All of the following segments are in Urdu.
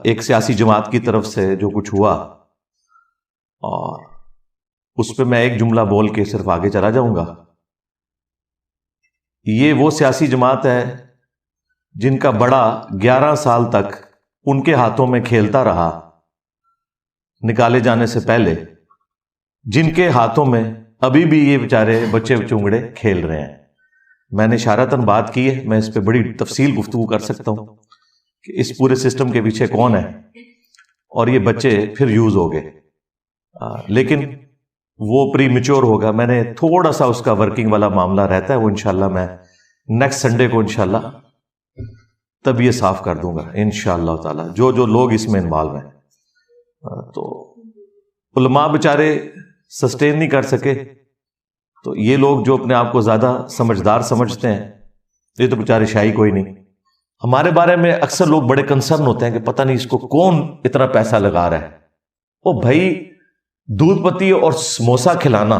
ایک سیاسی جماعت کی طرف سے جو کچھ ہوا، اور اس پہ میں ایک جملہ بول کے صرف آگے چلا جاؤں گا. یہ وہ سیاسی جماعت ہے جن کا بڑا 11 سال تک ان کے ہاتھوں میں کھیلتا رہا نکالے جانے سے پہلے، جن کے ہاتھوں میں ابھی بھی یہ بیچارے بچے چونگڑے کھیل رہے ہیں. میں نے اشارتاً بات کی ہے، میں اس پہ بڑی تفصیل گفتگو کر سکتا ہوں کہ اس پورے سسٹم کے پیچھے کون ہے، اور یہ بچے پھر یوز ہو گئے. لیکن وہ پری میچور ہوگا. میں نے تھوڑا سا اس کا ورکنگ والا معاملہ رہتا ہے، وہ انشاءاللہ میں نیکسٹ سنڈے کو انشاءاللہ تب یہ صاف کر دوں گا انشاءاللہ تعالی، جو جو لوگ اس میں انوالو ہیں. تو علماء بیچارے سسٹین نہیں کر سکے، تو یہ لوگ جو اپنے آپ کو زیادہ سمجھدار سمجھتے ہیں، یہ تو بیچارے شاہی کوئی نہیں. ہمارے بارے میں اکثر لوگ بڑے کنسرن ہوتے ہیں کہ پتہ نہیں اس کو کون اتنا پیسہ لگا رہا ہے. او بھائی، دودھ پتی اور سموسا کھلانا،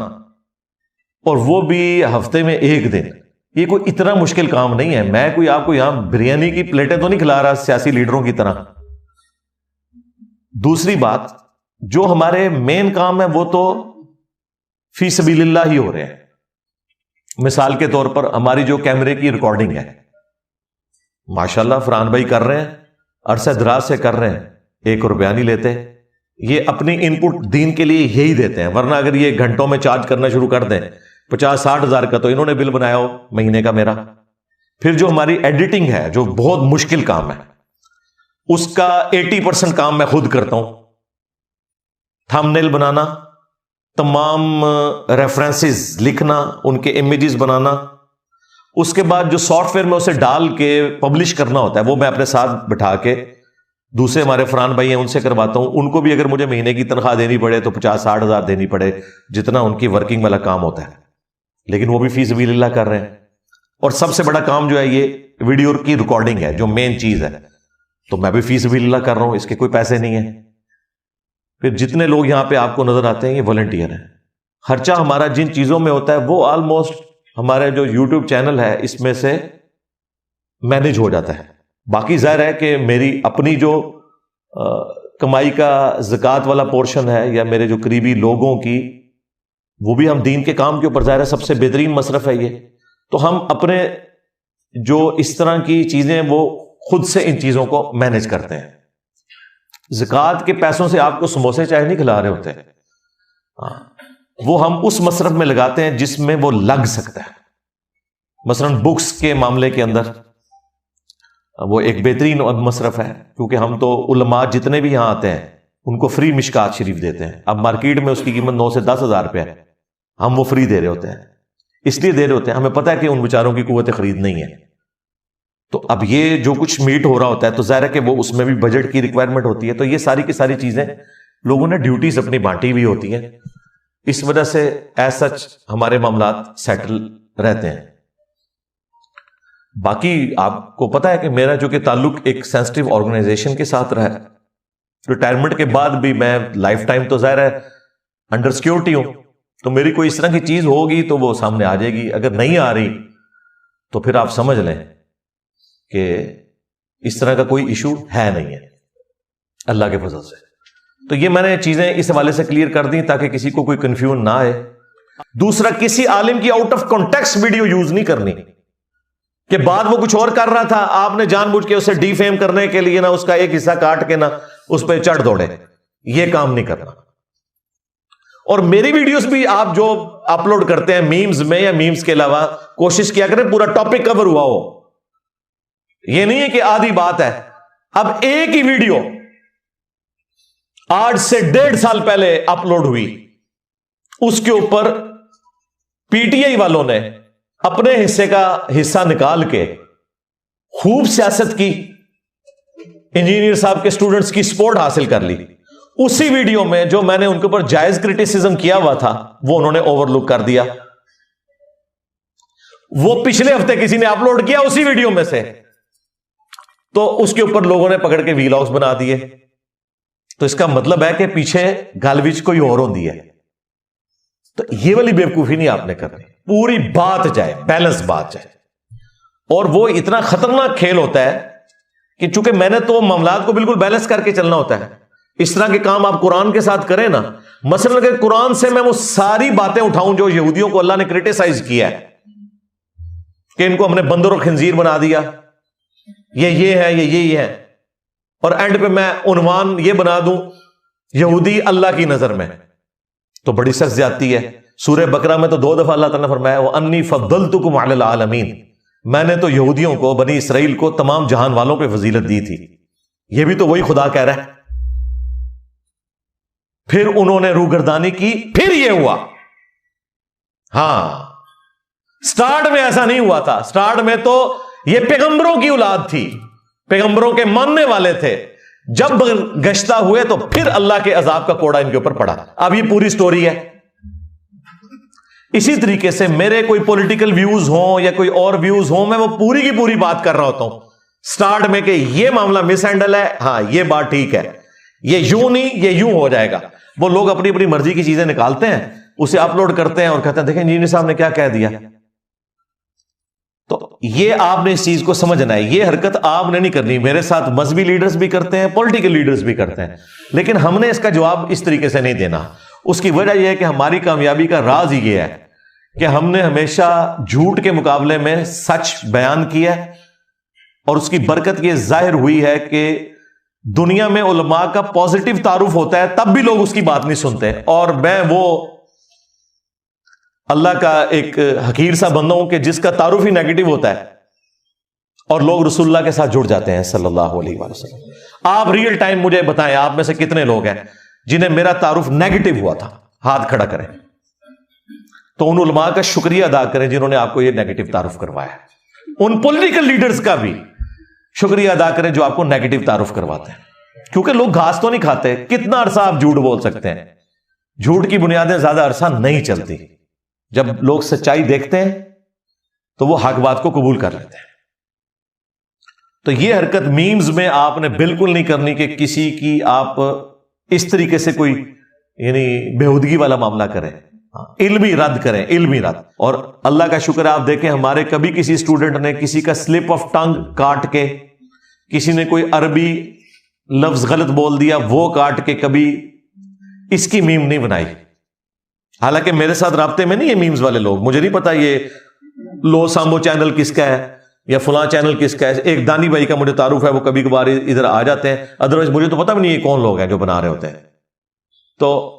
اور وہ بھی ہفتے میں ایک دن، یہ کوئی اتنا مشکل کام نہیں ہے. میں کوئی آپ کو یہاں بریانی کی پلیٹیں تو نہیں کھلا رہا سیاسی لیڈروں کی طرح. دوسری بات، جو ہمارے مین کام ہے وہ تو فی سبیل اللہ ہی ہو رہے ہیں. مثال کے طور پر ہماری جو کیمرے کی ریکارڈنگ ہے، ماشاءاللہ فرحان بھائی کر رہے ہیں، عرصہ دراز سے کر رہے ہیں، 1 روپیہ نہیں لیتے. یہ اپنی ان پٹ دین کے لیے یہی دیتے ہیں، ورنہ اگر یہ گھنٹوں میں چارج کرنا شروع کر دیں 50-60 ہزار کا، تو انہوں نے بل بنایا ہو مہینے کا میرا. پھر جو ہماری ایڈیٹنگ ہے، جو بہت مشکل کام ہے، اس کا 80% کام میں خود کرتا ہوں. تھم نیل بنانا، تمام ریفرنسز لکھنا، ان کے امیجز بنانا، اس کے بعد جو سافٹ ویئر میں اسے ڈال کے پبلش کرنا ہوتا ہے، وہ میں اپنے ساتھ بٹھا کے دوسرے ہمارے فرحان بھائی ہیں ان سے کرواتا ہوں. ان کو بھی اگر مجھے مہینے کی تنخواہ دینی پڑے تو 50-60 ہزار دینی پڑے، جتنا ان کی ورکنگ والا کام ہوتا ہے. لیکن وہ بھی فی سبیل اللہ کر رہے ہیں. اور سب سے بڑا کام جو ہے یہ ویڈیو کی ریکارڈنگ ہے، جو مین چیز ہے، تو میں بھی فی سبیل اللہ کر رہا ہوں، اس کے کوئی پیسے نہیں ہیں. پھر جتنے لوگ یہاں پہ آپ کو نظر آتے ہیں یہ والنٹیئر ہیں. خرچہ ہمارا جن چیزوں میں ہوتا ہے وہ آلموسٹ ہمارے جو یوٹیوب چینل ہے اس میں سے مینج ہو جاتا ہے. باقی ظاہر ہے کہ میری اپنی جو کمائی کا زکوٰۃ والا پورشن ہے، یا میرے جو قریبی لوگوں کی، وہ بھی ہم دین کے کام کے اوپر، ظاہر ہے سب سے بہترین مصرف ہے یہ. تو ہم اپنے جو اس طرح کی چیزیں وہ خود سے ان چیزوں کو مینج کرتے ہیں. زکوٰۃ کے پیسوں سے آپ کو سموسے چائے نہیں کھلا رہے ہوتے، وہ ہم اس مصرف میں لگاتے ہیں جس میں وہ لگ سکتا ہے. مثلا بکس کے معاملے کے اندر وہ ایک بہترین مصرف ہے، کیونکہ ہم تو علماء جتنے بھی یہاں آتے ہیں ان کو فری مشکات شریف دیتے ہیں. اب مارکیٹ میں اس کی قیمت 9 سے 10 ہزار روپے ہے، ہم وہ فری دے رہے ہوتے ہیں. اس لیے دے رہے ہوتے ہیں، ہمیں پتہ ہے کہ ان بیچاروں کی قوت خرید نہیں ہے. تو اب یہ جو کچھ میٹ ہو رہا ہوتا ہے تو ظاہر ہے کہ وہ اس میں بھی بجٹ کی ریکوائرمنٹ ہوتی ہے. تو یہ ساری کی ساری چیزیں لوگوں نے ڈیوٹیز اپنی بانٹی ہوئی ہوتی ہیں. اس وجہ سے ایز سچ ہمارے معاملات سیٹل رہتے ہیں. باقی آپ کو پتا ہے کہ میرا جو کہ تعلق ایک سینسٹیو آرگنائزیشن کے ساتھ رہا ہے. ریٹائرمنٹ کے بعد بھی میں لائف ٹائم تو ظاہر ہے انڈر سیکورٹی ہوں، تو میری کوئی اس طرح کی چیز ہوگی تو وہ سامنے آ جائے گی. اگر نہیں آ رہی تو پھر آپ سمجھ لیں کہ اس طرح کا کوئی ایشو ہے نہیں ہے اللہ کے فضل سے. تو یہ میں نے چیزیں اس حوالے سے کلیئر کر دیں تاکہ کسی کو کوئی کنفیوژن نہ آئے. دوسرا، کسی عالم کی out of context video use نہیں کرنی کہ بعد وہ کچھ اور کر رہا تھا، آپ نے جان بوجھ کے اسے ڈی فیم کرنے کے لیے نا اس کا ایک حصہ کاٹ کے نا اس پہ چڑھ دوڑے. یہ کام نہیں کرنا. اور میری ویڈیوز بھی آپ جو اپلوڈ کرتے ہیں میمز میں یا میمز کے علاوہ، کوشش کیا کریں پورا ٹاپک کور ہوا ہو. یہ نہیں ہے کہ آدھی بات ہے. اب ایک ہی ویڈیو آج سے 1.5 سال پہلے اپلوڈ ہوئی، اس کے اوپر پی ٹی آئی والوں نے اپنے حصے کا حصہ نکال کے خوب سیاست کی، انجینئر صاحب کے سٹوڈنٹس کی سپورٹ حاصل کر لی. اسی ویڈیو میں جو میں نے ان کے اوپر جائز کرٹیسزم کیا ہوا تھا وہ انہوں نے اوور لک کر دیا. وہ پچھلے ہفتے کسی نے اپلوڈ کیا اسی ویڈیو میں سے، تو اس کے اوپر لوگوں نے پکڑ کے ویلاگز بنا دیے. تو اس کا مطلب ہے کہ پیچھے گل وچ کوئی اور ہوندی ہے. تو یہ والی بیوقوفی نہیں آپ نے کرنی. پوری بات جائے، بیلنس بات جائے. اور وہ اتنا خطرناک کھیل ہوتا ہے کہ چونکہ میں نے تو معاملات کو بالکل بیلنس کر کے چلنا ہوتا ہے. اس طرح کے کام آپ قرآن کے ساتھ کریں نا. مثلا اگر قرآن سے میں وہ ساری باتیں اٹھاؤں جو یہودیوں کو اللہ نے کرٹیسائز کیا ہے کہ ان کو ہم نے بندر اور خنزیر بنا دیا, یہ ہے, یہ ہے, اور اینڈ پہ میں عنوان یہ بنا دوں یہودی اللہ کی نظر میں, تو بڑی سخت زیادتی ہے. سورہ بقرہ میں تو 2 دفعہ اللہ تعالیٰ نے فرمایا وَأَنِّي فَضَّلْتُكُمْ عَلَى الْعَالَمِينَ, میں نے تو یہودیوں کو, بنی اسرائیل کو تمام جہان والوں پہ فضیلت دی تھی. یہ بھی تو وہی خدا کہہ رہا ہے. پھر انہوں نے روگردانی کی, پھر یہ ہوا. ہاں, سٹارٹ میں ایسا نہیں ہوا تھا. سٹارٹ میں تو یہ پیغمبروں کی اولاد تھی, پیغمبروں کے ماننے والے تھے. جب گشتہ ہوئے تو پھر اللہ کے عذاب کا کوڑا ان کے اوپر پڑا. اب یہ پوری سٹوری ہے. اسی طریقے سے میرے کوئی پولیٹیکل ویوز ہوں یا کوئی اور ویوز ہوں, میں وہ پوری کی پوری بات کر رہا ہوتا ہوں سٹارٹ میں کہ یہ معاملہ مس ہینڈل ہے, ہاں یہ بات ٹھیک ہے, یہ یوں نہیں, یہ یوں ہو جائے گا. وہ لوگ اپنی اپنی مرضی کی چیزیں نکالتے ہیں, اسے اپلوڈ کرتے ہیں اور کہتے ہیں دیکھیں انجینئر صاحب نے کیا کہہ دیا. تو یہ آپ نے اس چیز کو سمجھنا ہے. یہ حرکت آپ نے نہیں کرنی. میرے ساتھ مذہبی لیڈرز بھی کرتے ہیں, پولیٹیکل لیڈرز بھی کرتے ہیں, لیکن ہم نے اس کا جواب اس طریقے سے نہیں دینا. اس کی وجہ یہ ہے کہ ہماری کامیابی کا راز ہی یہ ہے کہ ہم نے ہمیشہ جھوٹ کے مقابلے میں سچ بیان کیا ہے, اور اس کی برکت یہ ظاہر ہوئی ہے کہ دنیا میں علماء کا پازیٹیو تعارف ہوتا ہے تب بھی لوگ اس کی بات نہیں سنتے, اور میں وہ اللہ کا ایک حقیر سا بندہ ہوں کہ جس کا تعارف ہی نیگیٹو ہوتا ہے اور لوگ رسول اللہ کے ساتھ جڑ جاتے ہیں صلی اللہ علیہ وسلم. آپ ریئل ٹائم مجھے بتائیں, آپ میں سے کتنے لوگ ہیں جنہیں میرا تعارف نیگیٹو ہوا تھا؟ ہاتھ کھڑا کریں. تو ان علماء کا شکریہ ادا کریں جنہوں نے آپ کو یہ نیگیٹو تعارف کروایا. ان پولیٹیکل لیڈرز کا بھی شکریہ ادا کریں جو آپ کو نیگیٹو تعارف کرواتے ہیں, کیونکہ لوگ گھاس تو نہیں کھاتے. کتنا عرصہ آپ جھوٹ بول سکتے ہیں؟ جھوٹ کی بنیادیں زیادہ عرصہ نہیں چلتی. جب لوگ سچائی دیکھتے ہیں تو وہ حق بات کو قبول کر لیتے ہیں. تو یہ حرکت میمز میں آپ نے بالکل نہیں کرنی کہ کسی کی آپ اس طریقے سے کوئی یعنی بےہودگی والا معاملہ کریں. علمی رد کریں, علمی رد. اور اللہ کا شکر ہے آپ دیکھیں ہمارے کبھی کسی اسٹوڈنٹ نے کسی کا سلپ آف ٹنگ کاٹ کے, کسی نے کوئی عربی لفظ غلط بول دیا وہ کاٹ کے کبھی اس کی میم نہیں بنائی. حالانکہ میرے ساتھ رابطے میں نہیں یہ میمز والے لوگ, مجھے نہیں پتا یہ لو سامبو چینل کس کا ہے یا فلاں چینل کس کا ہے. ایک دانی بھائی کا مجھے تعارف ہے, وہ کبھی کبھار ادھر آ جاتے ہیں, ادروائز مجھے تو پتا بھی نہیں یہ کون لوگ ہیں جو بنا رہے ہوتے ہیں. تو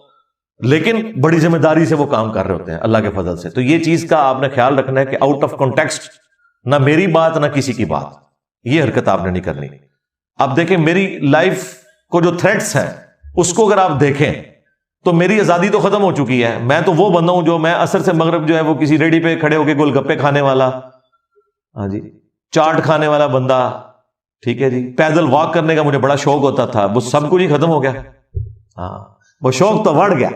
لیکن بڑی ذمہ داری سے وہ کام کر رہے ہوتے ہیں اللہ کے فضل سے. تو یہ چیز کا آپ نے خیال رکھنا ہے کہ آؤٹ آف کانٹیکسٹ نہ میری بات نہ کسی کی بات, یہ حرکت آپ نے نہیں کرنی. اب دیکھیں میری لائف کو جو تھریٹس ہیں اس کو اگر آپ دیکھیں تو میری آزادی تو ختم ہو چکی ہے. میں تو وہ بندہ ہوں جو میں عصر سے مغرب جو ہے وہ کسی ریڈی پہ کھڑے ہو کے گول گپے کھانے والا, ہاں جی, چاٹ کھانے والا بندہ, ٹھیک ہے جی, پیدل واک کرنے کا مجھے بڑا شوق ہوتا تھا, وہ سب کچھ ہی ختم ہو گیا. ہاں وہ شوق تو بڑھ گیا.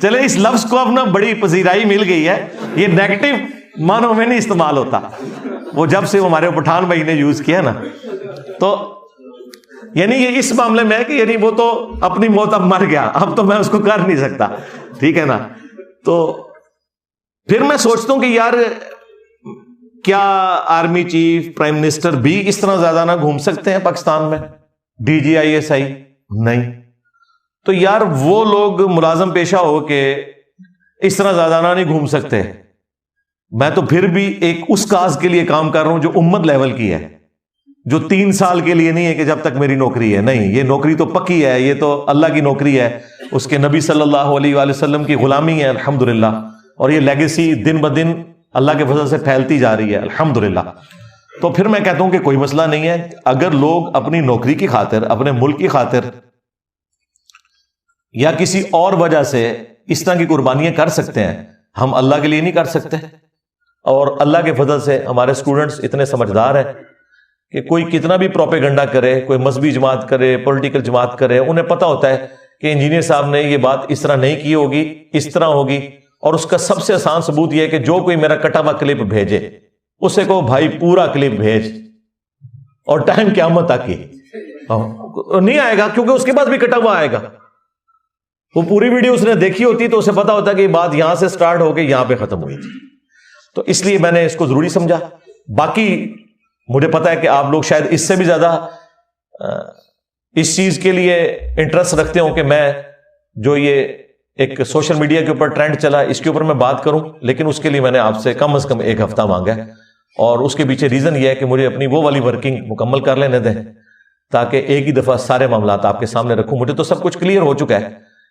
چلے اس لفظ کو اب نا بڑی پذیرائی مل گئی ہے, یہ نیگیٹو معنوں میں نہیں استعمال ہوتا. وہ جب سے ہمارے پٹھان بھائی نے یوز کیا نا, تو یعنی یہ اس معاملے میں ہے کہ یعنی وہ تو اپنی موت اب مر گیا, اب تو میں اس کو کر نہیں سکتا, ٹھیک ہے نا. تو پھر میں سوچتا ہوں کہ یار کیا آرمی چیف, پرائم منسٹر بھی اس طرح زیادہ نہ گھوم سکتے ہیں پاکستان میں؟ D G I S I نہیں. تو یار وہ لوگ ملازم پیشہ ہو کے اس طرح زیادہ نہ نہیں گھوم سکتے. میں تو پھر بھی ایک اس کاز کے لیے کام کر رہا ہوں جو امت لیول کی ہے, جو 3 سال کے لیے نہیں ہے کہ جب تک میری نوکری ہے. نہیں, یہ نوکری تو پکی ہے, یہ تو اللہ کی نوکری ہے, اس کے نبی صلی اللہ علیہ وآلہ وسلم کی غلامی ہے الحمدللہ, اور یہ لیگیسی دن بدن اللہ کے فضل سے پھیلتی جا رہی ہے الحمدللہ. تو پھر میں کہتا ہوں کہ کوئی مسئلہ نہیں ہے. اگر لوگ اپنی نوکری کی خاطر, اپنے ملک کی خاطر یا کسی اور وجہ سے اس طرح کی قربانیاں کر سکتے ہیں, ہم اللہ کے لیے نہیں کر سکتے. اور اللہ کے فضل سے ہمارے اسٹوڈنٹس اتنے سمجھدار ہیں کہ کوئی کتنا بھی پروپیگنڈا کرے, کوئی مذہبی جماعت کرے, پولیٹیکل جماعت کرے, انہیں پتا ہوتا ہے کہ انجینئر صاحب نے یہ بات اس طرح نہیں کی ہوگی, اس طرح ہوگی. اور اس کا سب سے آسان ثبوت یہ ہے کہ جو کوئی میرا کٹا ہوا کلپ بھیجے اسے کو بھائی پورا کلپ بھیج, اور ٹائم قیامت تک ہی نہیں آئے گا, کیونکہ اس کے بعد بھی کٹا ہوا آئے گا. وہ پوری ویڈیو اس نے دیکھی ہوتی تو اسے پتا ہوتا کہ یہ بات یہاں سے سٹارٹ ہو کے یہاں پہ ختم ہوئی تھی. تو اس لیے میں نے اس کو ضروری سمجھا. باقی مجھے پتا ہے کہ آپ لوگ شاید اس سے بھی زیادہ اس چیز کے لیے انٹرسٹ رکھتے ہوں کہ میں جو یہ ایک سوشل میڈیا کے اوپر ٹرینڈ چلا اس کے اوپر میں بات کروں, لیکن اس کے لیے میں نے آپ سے کم از کم 1 ہفتہ مانگا ہے, اور اس کے پیچھے ریزن یہ ہے کہ مجھے اپنی وہ والی ورکنگ مکمل کر لینے دیں تاکہ ایک ہی دفعہ سارے معاملات آپ کے سامنے رکھوں. مجھے تو سب کچھ کلیئر ہو چکا ہے,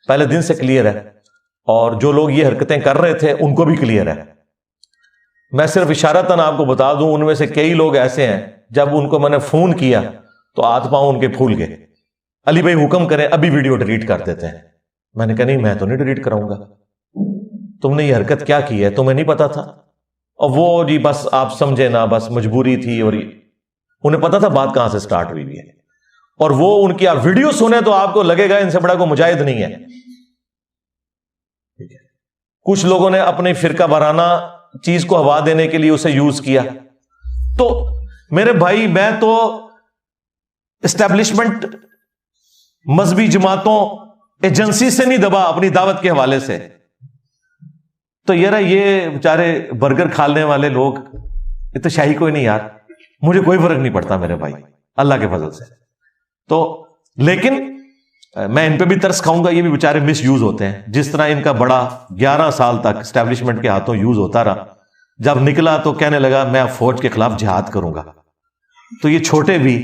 پہلے دن سے کلیئر ہے, اور جو لوگ یہ حرکتیں کر رہے تھے ان کو بھی کلیئر ہے. میں صرف اشارتاً آپ کو بتا دوں, ان میں سے کئی لوگ ایسے ہیں جب ان کو میں نے فون کیا تو ہاتھ پاؤں ان کے پھول گئے, علی بھائی حکم کریں ابھی ویڈیو ڈیلیٹ کر دیتے ہیں. میں نے کہا نہیں, میں تو نہیں ڈیلیٹ کراؤں گا, تم نے یہ حرکت کیا کی ہے تمہیں نہیں پتا تھا؟ اور وہ جی بس آپ سمجھے نا, بس مجبوری تھی, اور انہیں پتا تھا بات کہاں سے سٹارٹ ہوئی ہے, اور وہ ان کی آپ ویڈیو سنیں تو آپ کو لگے گا ان سے بڑا کوئی مجاہد نہیں ہے. کچھ لوگوں نے اپنی فرقہ وارانہ چیز کو ہوا دینے کے لیے اسے یوز کیا. تو میرے بھائی, میں تو اسٹیبلشمنٹ مذہبی جماعتوں ایجنسی سے نہیں دبا اپنی دعوت کے حوالے سے. تو یار یہ بیچارے برگر کھانے والے لوگ, یہ تو شاہی کوئی نہیں یار, مجھے کوئی فرق نہیں پڑتا میرے بھائی اللہ کے فضل سے. تو لیکن میں ان پہ بھی ترس کھاؤں گا, یہ بھی بیچارے مس یوز ہوتے ہیں. جس طرح ان کا بڑا 11 سال تک اسٹیبلشمنٹ کے ہاتھوں یوز ہوتا رہا, جب نکلا تو کہنے لگا میں فوج کے خلاف جہاد کروں گا. تو یہ چھوٹے بھی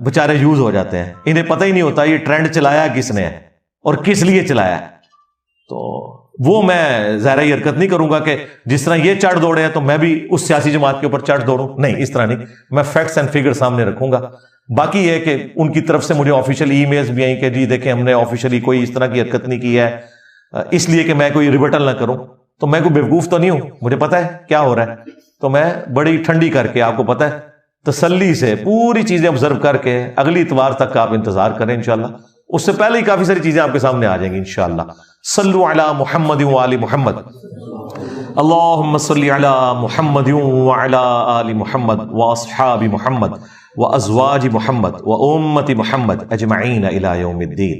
بیچارے یوز ہو جاتے ہیں, انہیں پتہ ہی نہیں ہوتا یہ ٹرینڈ چلایا کس نے ہے اور کس لیے چلایا. تو وہ میں ظاہر یہ حرکت نہیں کروں گا کہ جس طرح یہ چڑھ دوڑے ہیں تو میں بھی اس سیاسی جماعت کے اوپر چڑھ دوڑوں, نہیں, اس طرح نہیں. میں فیکٹس اینڈ فگر سامنے رکھوں گا. باقی یہ کہ ان کی طرف سے مجھے آفیشیل ای میلز بھی آئیں کہ جی دیکھیں ہم نے آفیشیلی کوئی اس طرح کی حرکت نہیں کی ہے, اس لیے کہ میں کوئی ریبٹل نہ کروں. تو میں کوئی بیوقوف تو نہیں ہوں, مجھے پتا ہے کیا ہو رہا ہے. تو میں بڑی ٹھنڈی کر کے, آپ کو پتا ہے, تسلی سے پوری چیزیں آبزرو کر کے اگلی اتوار تک آپ انتظار کریں انشاءاللہ. اس سے پہلے ہی کافی ساری چیزیں آپ کے سامنے آ جائیں گی انشاءاللہ. صلو علی محمد وآل محمد, اللہم صلی علی محمد وعلی آل محمد واصحاب محمد وازواج محمد وامت محمد اجمعین الی یوم الدین.